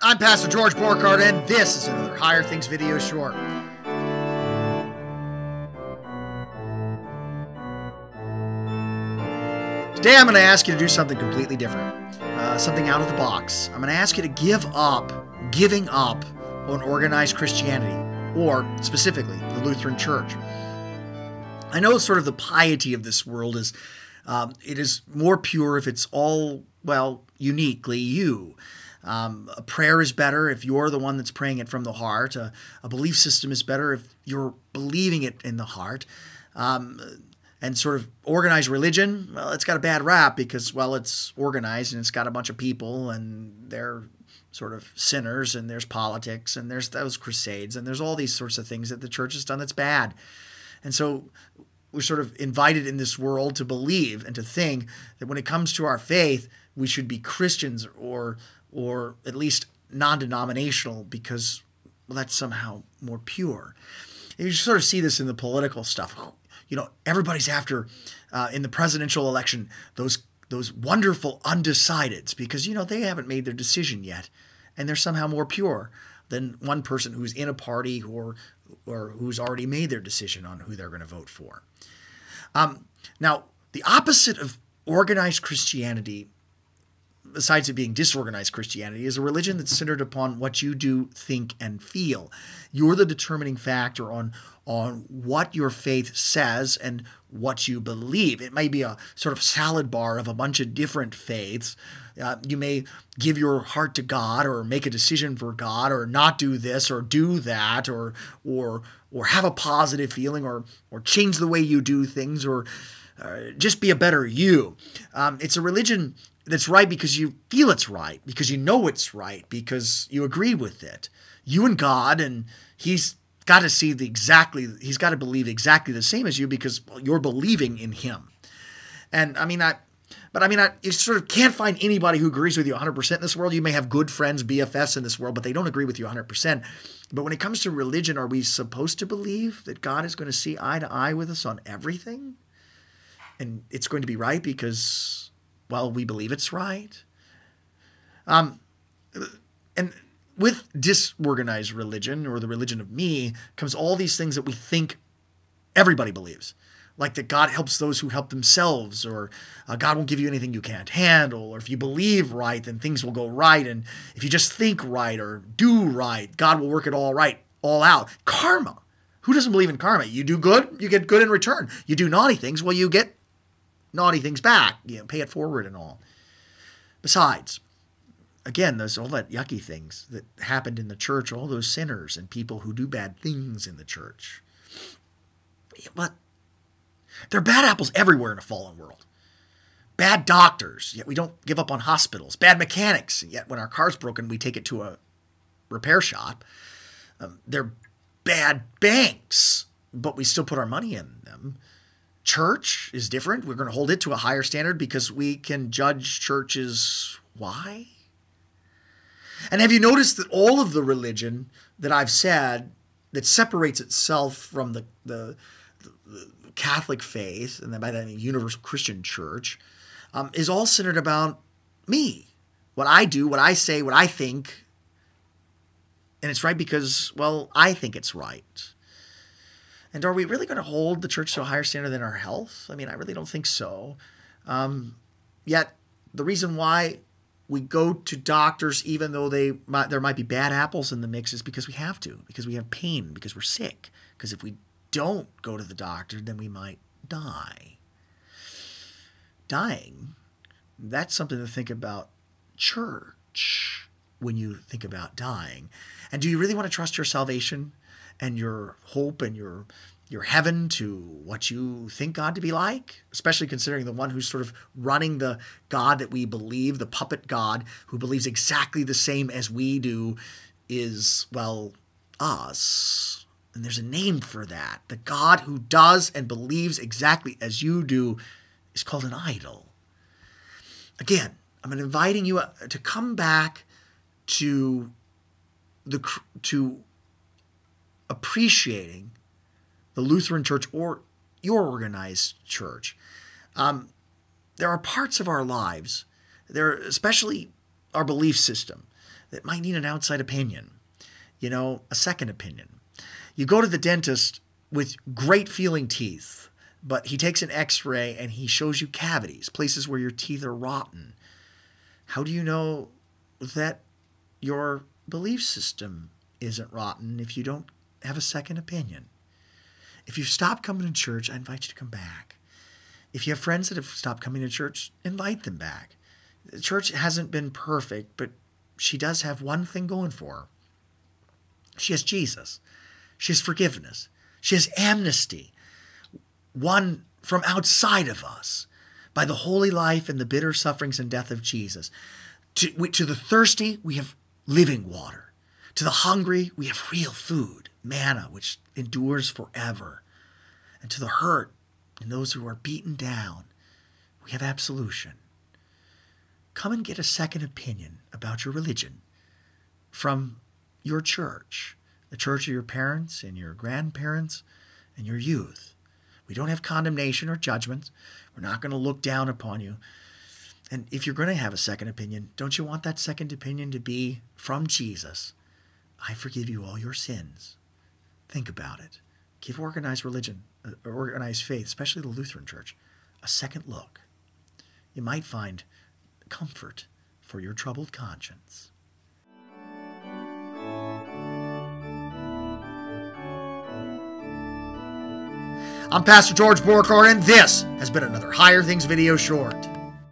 I'm Pastor George Borghardt, and this is another Higher Things video short. Today I'm going to ask you to do something completely different, something out of the box. I'm going to ask you to giving up on organized Christianity, or specifically the Lutheran Church. I know sort of the piety of this world is, it is more pure if it's all, well, uniquely you. A prayer is better if you're the one that's praying it from the heart. A belief system is better if you're believing it in the heart. And sort of organized religion, well, it's got a bad rap because, well, it's organized and it's got a bunch of people and they're sort of sinners, and there's politics and there's those crusades and there's all these sorts of things that the church has done that's bad. And so we're sort of invited in this world to believe and to think that when it comes to our faith, we should be Christians or at least non-denominational because, well, that's somehow more pure. And you sort of see this in the political stuff. You know, everybody's after, in the presidential election, those wonderful undecideds because, you know, they haven't made their decision yet. And they're somehow more pure than one person who's in a party or who's already made their decision on who they're going to vote for. Now, the opposite of organized Christianity, besides it being disorganized Christianity, is a religion that's centered upon what you do, think, and feel. You're the determining factor on what your faith says and what you believe. It may be a sort of salad bar of a bunch of different faiths. You may give your heart to God or make a decision for God or not do this or do that or have a positive feeling or change the way you do things or just be a better you. It's a religion that's right because you feel it's right, because you know it's right, because you agree with it. You and God, and He's got to believe exactly the same as you because you're believing in Him. And you sort of can't find anybody who agrees with you 100% in this world. You may have good friends, BFFs in this world, but they don't agree with you 100%. But when it comes to religion, are we supposed to believe that God is going to see eye to eye with us on everything? And it's going to be right because, well, we believe it's right. And with disorganized religion, or the religion of me, comes all these things that we think everybody believes. Like that God helps those who help themselves, or God won't give you anything you can't handle, or if you believe right, then things will go right, and if you just think right or do right, God will work it all right, all out. Karma. Who doesn't believe in karma? You do good, you get good in return. You do naughty things, well, you get naughty things back. You know, pay it forward and all. Besides, again, there's all that yucky things that happened in the church, all those sinners and people who do bad things in the church. But there are bad apples everywhere in a fallen world. Bad doctors, yet we don't give up on hospitals. Bad mechanics, yet when our car's broken, we take it to a repair shop. They're bad banks, but we still put our money in them. Church is different. We're going to hold it to a higher standard because we can judge churches. Why? And have you noticed that all of the religion that I've said that separates itself from the Catholic faith, and by that I mean Universal Christian Church, is all centered about me, what I do, what I say, what I think, and it's right because, well, I think it's right. And are we really going to hold the church to a higher standard than our health? I mean, I really don't think so. Yet the reason why we go to doctors, even though there might be bad apples in the mix, is because we have to, because we have pain, because we're sick. Because if we don't go to the doctor, then we might die. Dying, that's something to think about church when you think about dying. And do you really want to trust your salvation and your hope and your heaven to what you think God to be like? Especially considering the one who's sort of running the God that we believe, the puppet God who believes exactly the same as we do is, well, us. And there's a name for that. The God who does and believes exactly as you do is called an idol. Again, I'm inviting you to come back to appreciating the Lutheran Church or your organized church. There are parts of our lives, especially our belief system, that might need an outside opinion, a second opinion. You go to the dentist with great feeling teeth, but he takes an x-ray and he shows you cavities, places where your teeth are rotten. How do you know that your belief system isn't rotten if you don't have a second opinion? If you've stopped coming to church, I invite you to come back. If you have friends that have stopped coming to church, invite them back. The church hasn't been perfect, but she does have one thing going for her. She has Jesus. She has forgiveness. She has amnesty, won from outside of us by the holy life and the bitter sufferings and death of Jesus. To the thirsty, we have living water. To the hungry, we have real food, manna, which endures forever. And to the hurt and those who are beaten down, we have absolution. Come and get a second opinion about your religion from your church, the church of your parents and your grandparents and your youth. We don't have condemnation or judgment. We're not going to look down upon you. And if you're going to have a second opinion, don't you want that second opinion to be from Jesus? I forgive you all your sins. Think about it. Give organized religion, organized faith, especially the Lutheran Church, a second look. You might find comfort for your troubled conscience. I'm Pastor George Borghardt, and this has been another Higher Things video short.